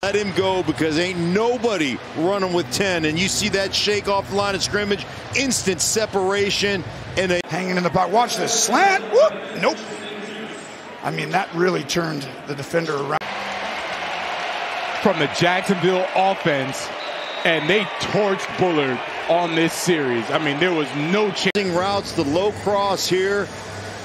Let him go because ain't nobody running with 10. And you see that shake off the line of scrimmage, instant separation. And hanging in the box. Watch this slant. Whoop. Nope. I mean, that really turned the defender around. From the Jacksonville offense, and they torched Bullard on this series. I mean, there was no chance. Routes the low cross here.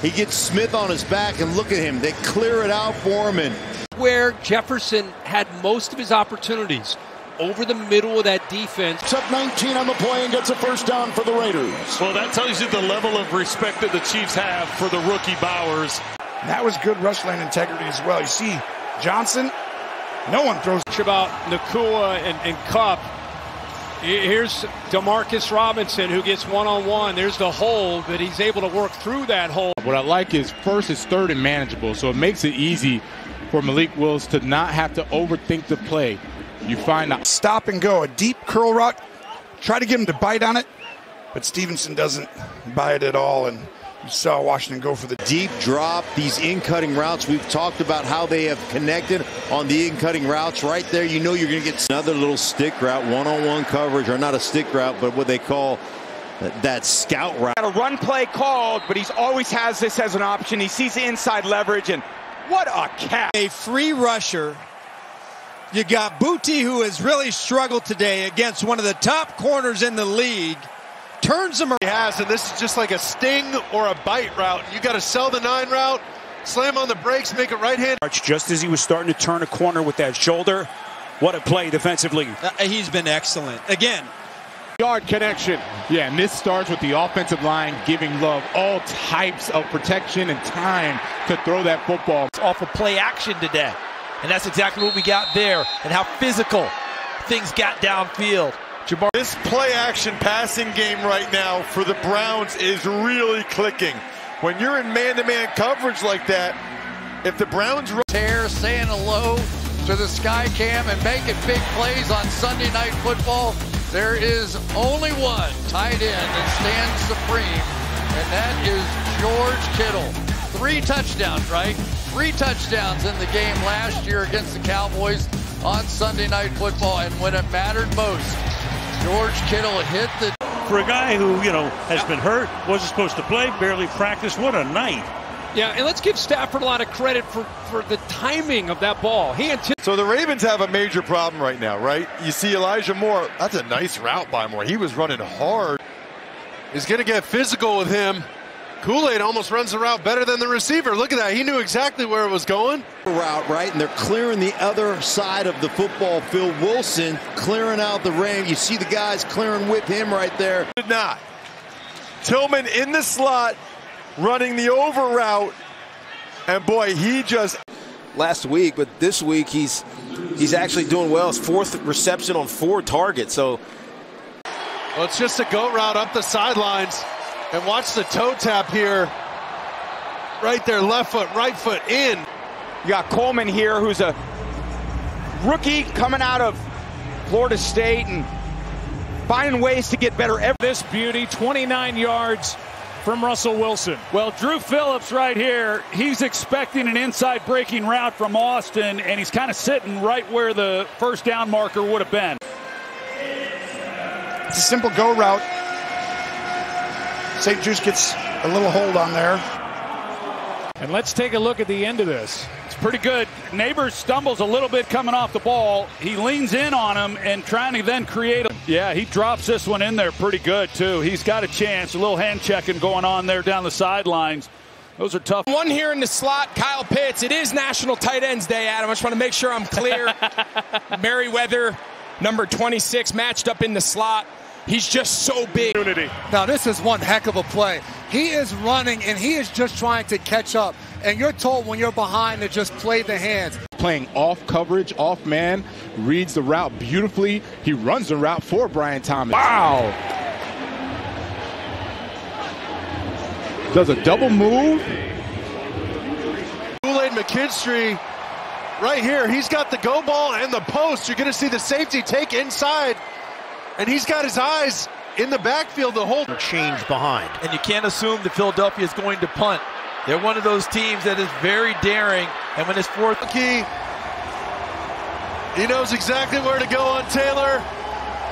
He gets Smith on his back, and look at him. They clear it out for him. And where Jefferson had most of his opportunities over the middle of that defense. Took 19 on the play and gets a first down for the Raiders. Well, that tells you the level of respect that the Chiefs have for the rookie Bowers. That was good rush lane integrity as well. You see Johnson, no one throws. About Nacua and Kupp. Here's Demarcus Robinson, who gets one-on-one. There's the hold, but he's able to work through that hole. What I like is first is third and manageable, so it makes it easy for Malik Willis to not have to overthink the play. You find out. Stop and go, a deep curl route. Try to get him to bite on it, but Stevenson doesn't bite at all, and you saw Washington go for the deep drop. These in-cutting routes, we've talked about how they have connected on the in-cutting routes. Right there, you know you're going to get another little stick route, one-on-one coverage, or not a stick route, but what they call that scout route. Got a run play called, but he always has this as an option. He sees the inside leverage, and what a catch. A free rusher. You got Booty, who has really struggled today against one of the top corners in the league. Turns him around. He has, and this is just like a sting or a bite route. You got to sell the 9 route, slam on the brakes, make it right hand. Just as he was starting to turn a corner with that shoulder, what a play defensively. He's been excellent. Again, yard connection. Yeah, and this starts with the offensive line giving Love all types of protection and time to throw that football. Off of play action today. And that's exactly what we got there, and how physical things got downfield. This play-action passing game right now for the Browns is really clicking. When you're in man-to-man coverage like that, if the Browns tear, saying hello to the Sky Cam and making big plays on Sunday Night Football, there is only one tight end that stands supreme, and that is George Kittle. 3 touchdowns, right? 3 touchdowns in the game last year against the Cowboys on Sunday Night Football, and when it mattered most, George Kittle hit the... For a guy who, has been hurt, wasn't supposed to play, barely practiced, what a night. Yeah, and let's give Stafford a lot of credit for the timing of that ball. So the Ravens have a major problem right now, right? You see Elijah Moore. That's a nice route by Moore. He was running hard. He's going to get physical with him. Kool-Aid almost runs the route better than the receiver. Look at that. He knew exactly where it was going. Route, right? And they're clearing the other side of the football field. Wilson clearing out the ring. You see the guys clearing with him right there. Did not. Tillman in the slot, running the over route. And boy, he just... Last week, but this week he's actually doing well. His 4th reception on 4 targets. So, well, it's just a go route up the sidelines. And watch the toe tap here. Right there, left foot, right foot, in. You got Coleman here, who's a rookie coming out of Florida State and finding ways to get better. This beauty, 29 yards from Russell Wilson. Well, Drew Phillips right here, he's expecting an inside breaking route from Austin, and he's kind of sitting right where the first down marker would have been. It's a simple go route. St. Juice gets a little hold on there. And let's take a look at the end of this. It's pretty good. Neighbors stumbles a little bit coming off the ball. He leans in on him and trying to then create a... Yeah, he drops this one in there pretty good, too. He's got a chance. A little hand checking going on there down the sidelines. Those are tough. One here in the slot, Kyle Pitts. It is National Tight Ends Day, Adam. I just want to make sure I'm clear. Merriweather, number 26, matched up in the slot. He's just so big. Now, this is one heck of a play. He is running, and he is just trying to catch up. And you're told when you're behind to just play the hands. Playing off coverage, off man, reads the route beautifully. He runs the route for Brian Thomas. Wow. Does a double move. Kool-Aid McKinstry right here. He's got the go ball and the post. You're going to see the safety take inside. And he's got his eyes in the backfield the whole change behind. And you can't assume that Philadelphia is going to punt. They're one of those teams that is very daring. And when it's 4th key, He knows exactly where to go on Taylor.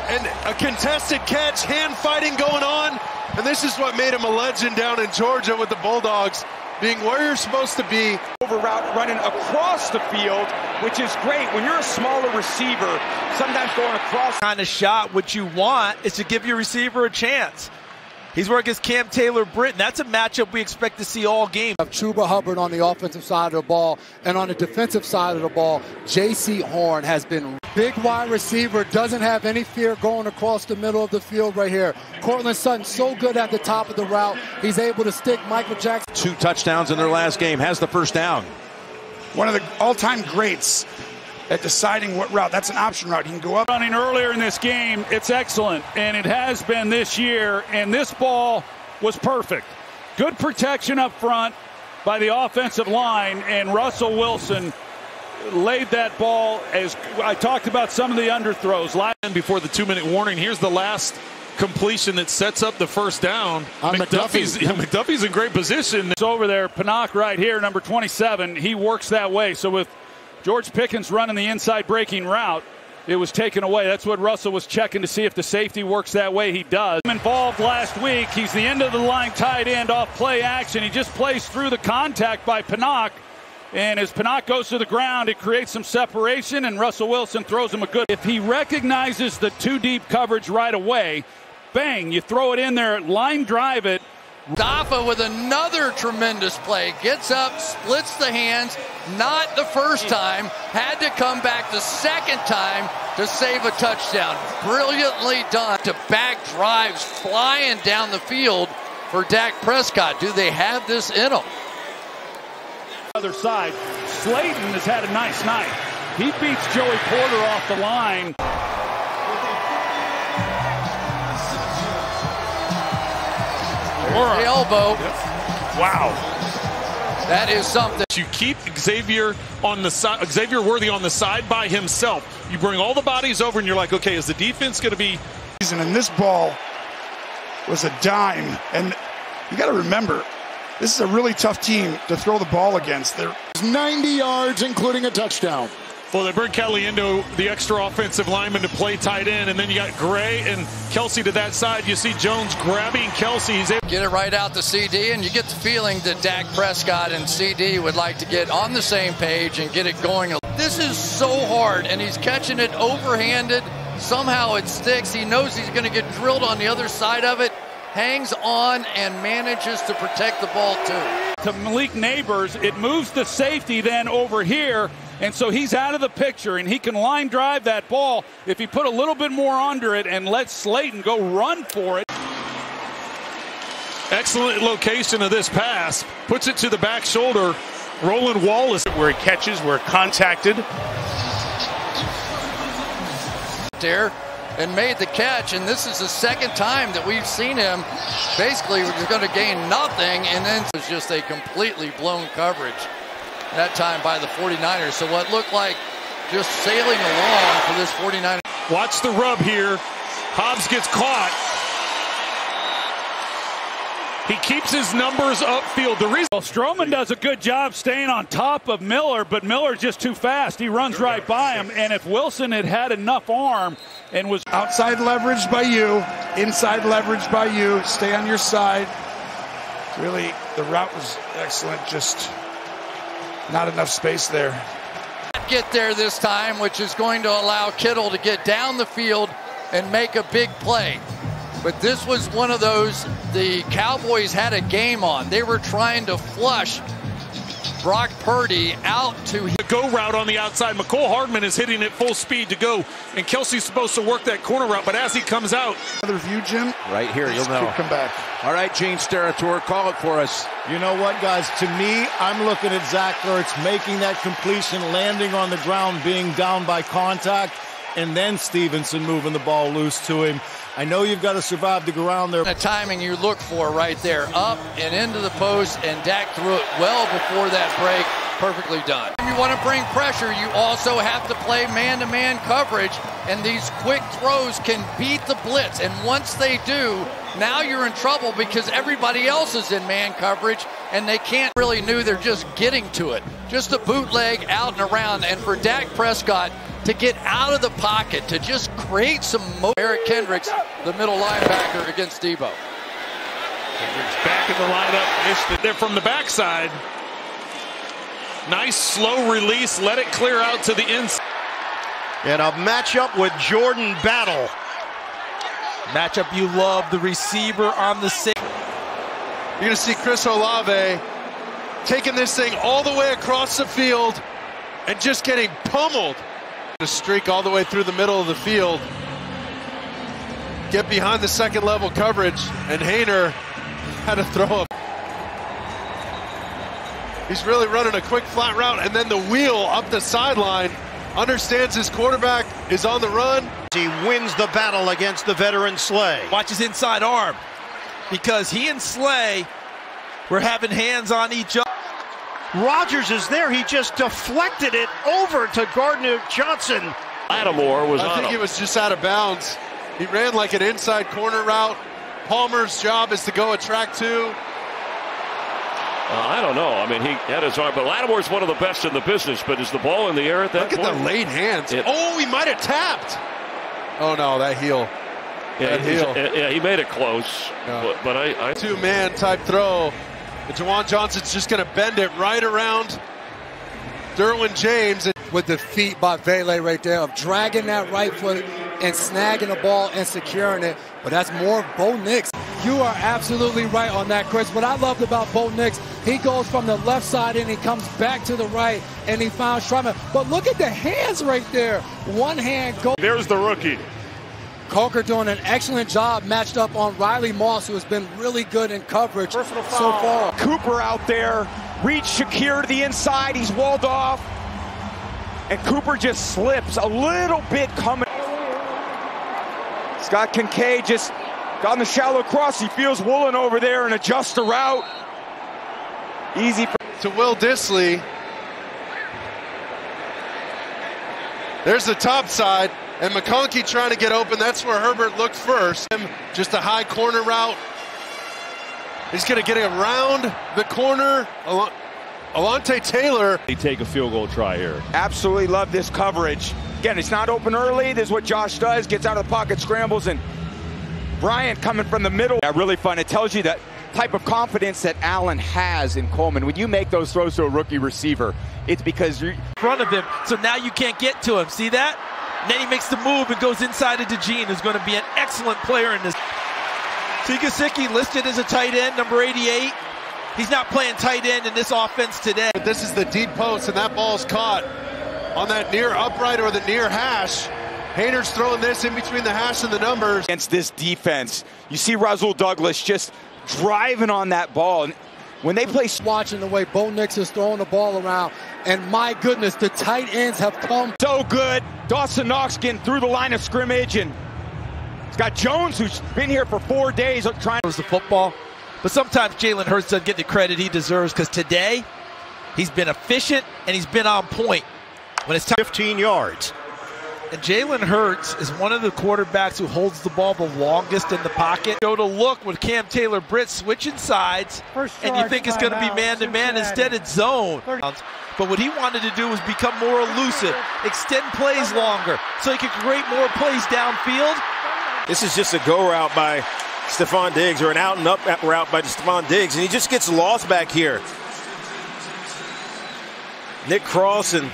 And a contested catch, hand fighting going on. And this is what made him a legend down in Georgia with the Bulldogs, being where you're supposed to be. Over route running across the field, which is great. When you're a smaller receiver, sometimes going across. Kind of shot, what you want is to give your receiver a chance. He's working against Cam Taylor-Britt. That's a matchup we expect to see all game. Chuba Hubbard on the offensive side of the ball, and on the defensive side of the ball, J.C. Horn has been big wide receiver, doesn't have any fear going across the middle of the field right here. Cortland Sutton so good at the top of the route. He's able to stick Michael Jackson. 2 touchdowns in their last game, has the first down. One of the all-time greats at deciding what route. That's an option route. He can go up. Running earlier in this game, it's excellent, and it has been this year, and this ball was perfect. Good protection up front by the offensive line, and Russell Wilson laid that ball, as I talked about some of the underthrows. Before the 2-minute warning, here's the last completion that sets up the first down. McDuffie's in great position. It's over there. Pinnock right here, number 27. He works that way. So with George Pickens running the inside breaking route, it was taken away. That's what Russell was checking to see if the safety works that way. He does. Involved last week. He's the end of the line tight end off play action. He just plays through the contact by Pinnock. And as Pinnock goes to the ground, it creates some separation, and Russell Wilson throws him a good. If he recognizes the 2-deep coverage right away, bang, you throw it in there, line drive it. Dafa with another tremendous play. Gets up, splits the hands. Not the first time. Had to come back the second time to save a touchdown. Brilliantly done. To back drives flying down the field for Dak Prescott. Do they have this in them? Other side, Slayton has had a nice night. He beats Joey Porter off the line. The elbow. Wow. That is something. You keep Xavier on the side, Xavier Worthy on the side by himself. You bring all the bodies over, and you're like, okay, is the defense going to be? And this ball was a dime, and you got to remember, this is a really tough team to throw the ball against. They're 90 yards, including a touchdown. Well, they bring Caliendo, the extra offensive lineman, to play tight end, and then you got Gray and Kelsey to that side. You see Jones grabbing Kelsey. He's able get it right out to CD, and you get the feeling that Dak Prescott and CD would like to get on the same page and get it going. This is so hard, and he's catching it overhanded. Somehow it sticks. He knows he's going to get drilled on the other side of it. Hangs on and manages to protect the ball, too. To Malik Neighbors, it moves the safety then over here. And so he's out of the picture, and he can line drive that ball if he put a little bit more under it and let Slayton go run for it. excellent location of this pass. Puts it to the back shoulder. Roland Wallace. Where he catches, where contacted. There and made the catch, and this is the second time that we've seen him basically was going to gain nothing, and then it was just a completely blown coverage that time by the 49ers. So what looked like just sailing along for this 49ers. Watch the rub here. Hobbs gets caught. He keeps his numbers upfield. The reason Stroman does a good job staying on top of Miller, but Miller's just too fast. He runs right by him, and if Wilson had had enough arm and was outside leverage by you, inside leverage by you, stay on your side. Really, the route was excellent, just not enough space there. Get there this time, which is going to allow Kittle to get down the field and make a big play. But this was one of those the Cowboys had a game on. They were trying to flush Brock Purdy out to the go route on the outside. McCole Hardman is hitting at full speed to go, and Kelsey's supposed to work that corner route, but as he comes out. Another view, Jim. Right here, you'll know. Come back. All right, Gene Steratore, call it for us. You know what, guys? To me, I'm looking at Zach Ertz making that completion, landing on the ground, being down by contact, and then Stevenson moving the ball loose to him. I know you've got to survive the ground there. The timing you look for right there, up and into the post, and Dak threw it well before that break. Perfectly done. If you want to bring pressure, you also have to play man-to-man coverage, and these quick throws can beat the blitz. And once they do, now you're in trouble because everybody else is in man coverage, and they can't really knew they're just getting to it. Just a bootleg out and around, and for Dak Prescott, to get out of the pocket, to just create some motion. Eric Kendricks, the middle linebacker against Debo. Kendricks back in the lineup, missed it there from the backside. Nice slow release, let it clear out to the inside. And a matchup with Jordan Battle. Matchup you love, the receiver on the six. You're going to see Chris Olave taking this thing all the way across the field and just getting pummeled. A streak all the way through the middle of the field. Get behind the second level coverage, and Haener had to throw up. He's really running a quick flat route, and then the wheel up the sideline. Understands his quarterback is on the run. He wins the battle against the veteran Slay. Watch his inside arm, because he and Slay were having hands on each other. Rodgers is there. He just deflected it over to Gardner Johnson. Lattimore was on him. I think he was just out of bounds. He ran like an inside corner route. Palmer's job is to go a track two. I don't know. I mean, he had his arm, but Lattimore's one of the best in the business. But is the ball in the air at that point? Look at the late hands. He might have tapped. Oh no, that heel. Yeah, he made it close. Yeah. But I two-man type throw. And Juwan Johnson's just going to bend it right around Derwin James. With the feet by Vele right there of dragging that right foot and snagging the ball and securing it. But that's more of Bo Nix. You are absolutely right on that, Chris. What I loved about Bo Nix, he goes from the left side and he comes back to the right and he found Schreiber. But look at the hands right there. One hand goes. There's the rookie. Coker doing an excellent job matched up on Riley Moss, who has been really good in coverage so far. Cooper out there. Reach Shakir to the inside. He's walled off. And Cooper just slips a little bit coming. Scott Kincaid just got on the shallow cross. He feels Woolen over there and adjusts the route. Easy to Will Dissly. There's the top side. And McConkey trying to get open. That's where Herbert looked first. Just a high corner route. He's going to get around the corner. Alontae Taylor. They take a field goal try here. Absolutely love this coverage. Again, it's not open early. This is what Josh does. Gets out of the pocket, scrambles, and Bryant coming from the middle. Yeah, really fun. It tells you that type of confidence that Allen has in Coleman. When you make those throws to a rookie receiver, it's because you're in front of him. So now you can't get to him. See that? And then he makes the move and goes inside to DeJean, who's going to be an excellent player in this. See Gesicki listed as a tight end, number 88. He's not playing tight end in this offense today. But this is the deep post, and that ball's caught on that near upright or the near hash. Haener's throwing this in between the hash and the numbers. Against this defense, you see Rasul Douglas just driving on that ball. And when they play, watching the way Bo Nix is throwing the ball around, and my goodness, the tight ends have come so good. Dawson Knox getting through the line of scrimmage, and it's got Jones, who's been here for 4 days trying to the football. But sometimes Jalen Hurts doesn't get the credit he deserves, because today he's been efficient and he's been on point when it's time. 15 yards. And Jalen Hurts is one of the quarterbacks who holds the ball the longest in the pocket. Go to look with Cam Taylor-Britt switching sides, and you think it's going to be man-to-man. Instead, it's zone. But what he wanted to do was become more elusive, extend plays longer, so he could create more plays downfield. This is just a go route by Stephon Diggs, or an out-and-up route by Stephon Diggs, and he just gets lost back here. Nick Cross and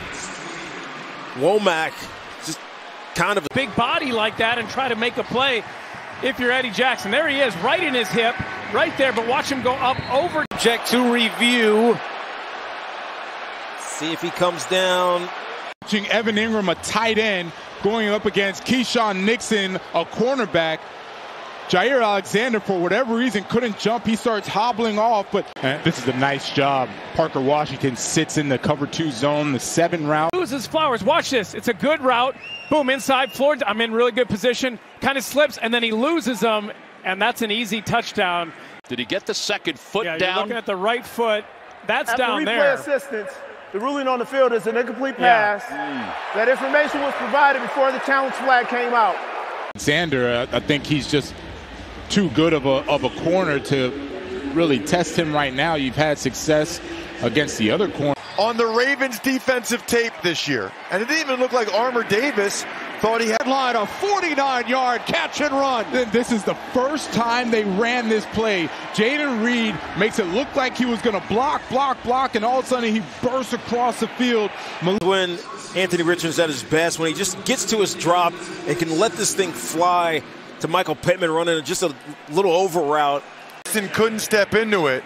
Womack just kind of a big body like that and try to make a play if you're Eddie Jackson. There he is, right in his hip, right there, but watch him go up over. Check to review. See if he comes down. Watching Evan Ingram, a tight end, going up against Keyshawn Nixon, a cornerback. Jair Alexander, for whatever reason, couldn't jump. He starts hobbling off, but this is a nice job. Parker Washington sits in the cover 2 zone, the 7 route. Loses Flowers. Watch this. It's a good route. Boom, inside floor. I'm in really good position. Kind of slips, and then he loses them, and that's an easy touchdown. Did he get the second foot down? You're looking at the right foot. That's after down replay there. Assistance, the ruling on the field is an incomplete pass. That information was provided before the challenge flag came out. Alexander, I think he's just too good of a corner to really test him right now. You've had success against the other corner. on the Ravens defensive tape this year. And it didn't even look like Armour Davis thought he had line a 49-yard catch and run. This is the first time they ran this play. Jayden Reed makes it look like he was going to block, and all of a sudden he bursts across the field. When Anthony Richardson's at his best, when he just gets to his drop and can let this thing fly to Michael Pittman running just a little over route. Couldn't step into it.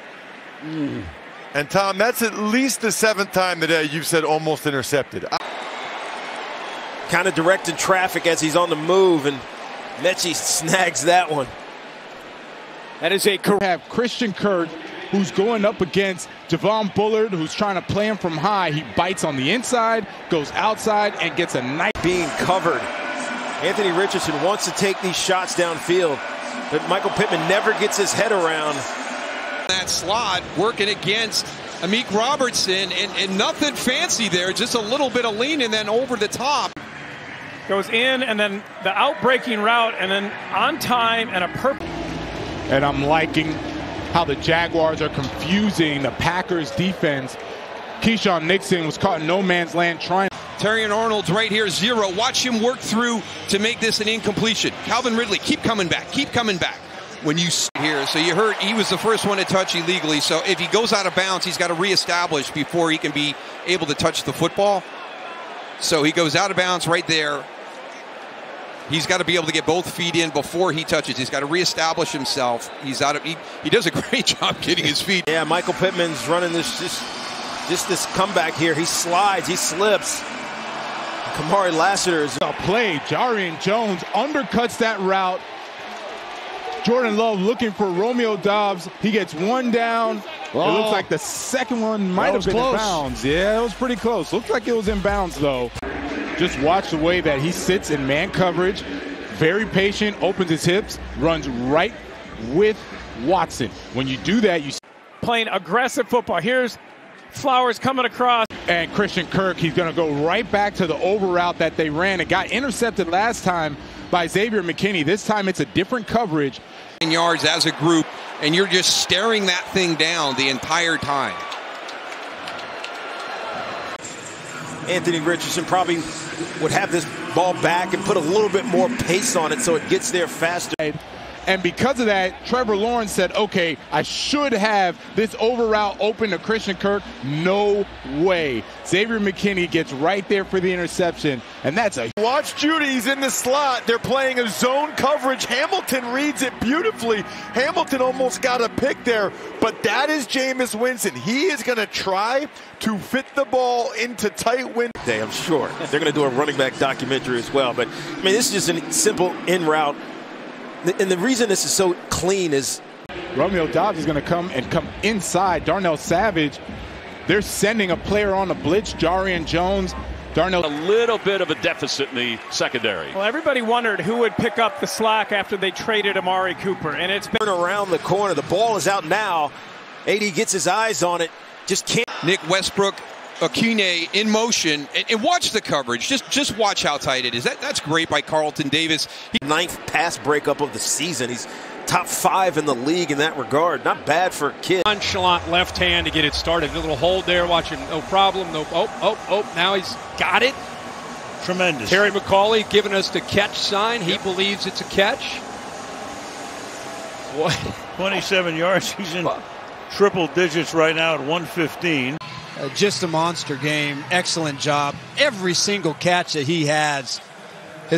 And Tom, that's at least the 7th time today you've said almost intercepted. Kind of directing traffic as he's on the move, and Mechie snags that one. That is a have Christian Kirk, who's going up against Javon Bullard, who's trying to play him from high. He bites on the inside, goes outside, and gets a nice being covered. Anthony Richardson wants to take these shots downfield, but Michael Pittman never gets his head around that slot, working against Amik Robertson, and nothing fancy there, just a little bit of lean and then over the top. Goes in, and then the out-breaking route, and then on time and a perfect. And I'm liking how the Jaguars are confusing the Packers defense. Keyshawn Nixon was caught in no man's land trying. Terrion Arnold's right here, 0. Watch him work through to make this an incompletion. Calvin Ridley, keep coming back. When you here, so you heard he was the first one to touch illegally. So if he goes out of bounds, he's got to reestablish before he can be able to touch the football. So he goes out of bounds right there. He's got to be able to get both feet in before he touches. He's got to reestablish himself. He's out of. He does a great job getting his feet. Yeah, Michael Pittman's running this this comeback here. He slides, he slips. Kamari Lassiter is a play. Jarian Jones undercuts that route. Jordan Love looking for Romeo Doubs. He gets one down. Oh. It looks like the second one might have been in bounds. Yeah, it was pretty close. Looked like it was in bounds, though. Just watch the way that he sits in man coverage. Very patient, opens his hips, runs right with Watson. When you do that, you playing aggressive football. Here's Flowers coming across. And Christian Kirk, he's going to go right back to the over route that they ran. It got intercepted last time by Xavier McKinney. This time it's a different coverage. Yards as a group, and you're just staring that thing down the entire time. Anthony Richardson probably would have this ball back and put a little bit more pace on it so it gets there faster. And because of that, Trevor Lawrence said, okay, I should have this over route open to Christian Kirk. No way. Xavier McKinney gets right there for the interception, and that's a... Watch Judy, he's in the slot. They're playing a zone coverage. Hamilton reads it beautifully. Hamilton almost got a pick there, but that is Jameis Winston. He is going to try to fit the ball into tight windows. I'm sure. They're going to do a running back documentary as well, but, I mean, this is just a simple in-route. And the reason this is so clean is Romeo Doubs is going to come inside. Darnell Savage, they're sending a player on a blitz. Jarian Jones. Darnell. A little bit of a deficit in the secondary. Well, everybody wondered who would pick up the slack after they traded Amari Cooper. And it's been around the corner. The ball is out now. AD gets his eyes on it. Just can't. Nick Westbrook, Akine in motion, and watch the coverage. Just watch how tight it is. That's great by Carlton Davis. 9th pass breakup of the season. He's top 5 in the league in that regard. Not bad for a kid. Nonchalant left hand to get it started. A little hold there. Watch him. No problem. No. Oh. Now he's got it. Tremendous. Terry McCauley giving us the catch sign. He believes it's a catch. What? 27 yards. He's in triple digits right now at 115. Just a monster game. Excellent job. Every single catch that he has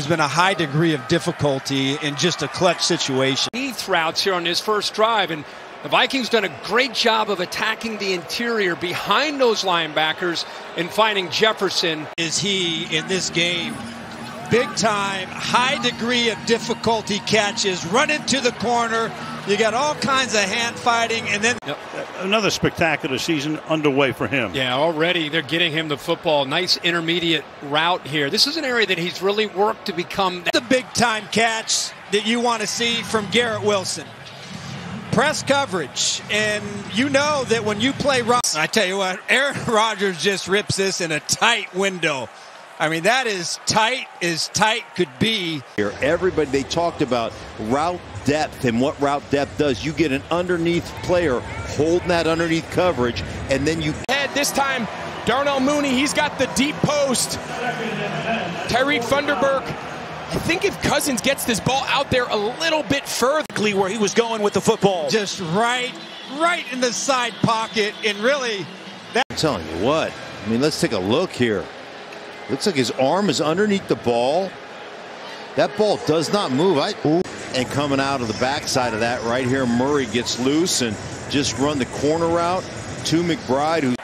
been a high degree of difficulty in just a clutch situation. Routes here on his first drive, and the Vikings done a great job of attacking the interior behind those linebackers and finding Jefferson. Is he in this game? Big time, high degree of difficulty catches, run into the corner. You got all kinds of hand fighting, and then another spectacular season underway for him. Yeah, already they're getting him the football. Nice intermediate route here. This is an area that he's really worked to become the big time catch that you want to see from Garrett Wilson. Press coverage, and you know that when you play I tell you what, Aaron Rodgers just rips this in a tight window. I mean, that is tight as tight could be. Everybody, they talked about route depth and what route depth does. You get an underneath player holding that underneath coverage, and then you head this time Darnell Mooney, he's got the deep post. Tyreek Funderburk. I think if Cousins gets this ball out there a little bit further, where he was going with the football. Just right in the side pocket, and really, I'm telling you what. I mean, let's take a look here. Looks like his arm is underneath the ball. That ball does not move. And coming out of the backside of that right here, Murray gets loose and just run the corner route to McBride.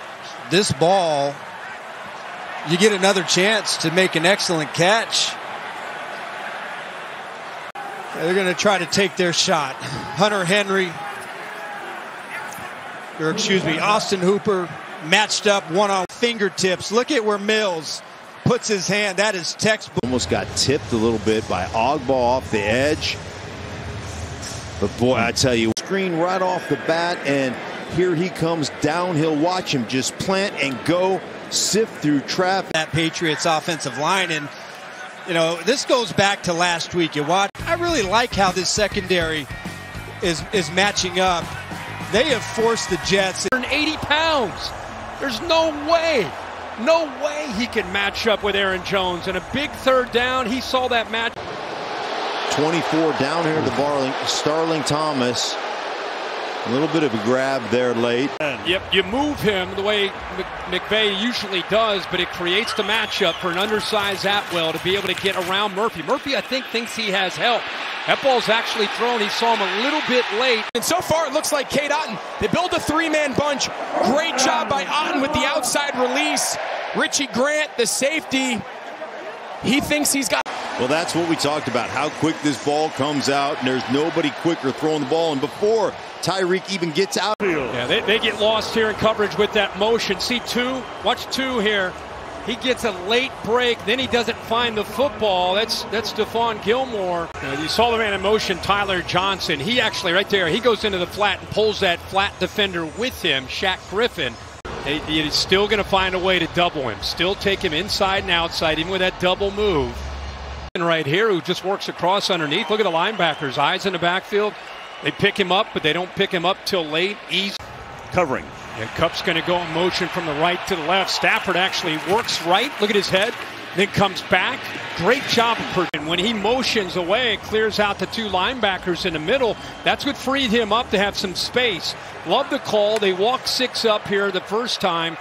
This ball, you get another chance to make an excellent catch. They're going to try to take their shot. Hunter Henry, or excuse me, Austin Hooper matched up one on fingertips. Look at where Mills puts his hand. That is textbook. Almost got tipped a little bit by Ogbah off the edge. But boy, I tell you, screen right off the bat, and here he comes downhill. Watch him just plant and go, sift through traffic. That Patriots offensive line, and you know, this goes back to last week. You watch. I really like how this secondary is matching up. They have forced the Jets. 80 pounds. There's no way he can match up with Aaron Jones. And a big third down, he saw that match. 24 down here to Starling Thomas. A little bit of a grab there late. Yep, you move him the way McVay usually does, but it creates the matchup for an undersized Atwell to be able to get around Murphy. Murphy, I think, thinks he has help. That ball's actually thrown. He saw him a little bit late. And so far, it looks like Cade Otton. They build a three-man bunch. Great job by Otton with the outside release. Richie Grant, the safety, he thinks he's got. Well, that's what we talked about, how quick this ball comes out, and there's nobody quicker throwing the ball. And before Tyreek even gets out. Yeah, they get lost here in coverage with that motion. See watch two here. He gets a late break, then he doesn't find the football. That's Stephon Gilmore. You saw the man in motion, Tyler Johnson. He actually, right there, he goes into the flat and pulls that flat defender with him, Shaq Griffin. He's still going to find a way to double him. Still take him inside and outside, even with that double move. And right here, who just works across underneath. Look at the linebackers, eyes in the backfield. They pick him up, but they don't pick him up till late. Easy. Covering. And Kupp's going to go in motion from the right to the left. Stafford actually works right. Look at his head. Then comes back. Great job. And when he motions away, it clears out the two linebackers in the middle. That's what freed him up to have some space. Love the call. They walked 6 up here the first time.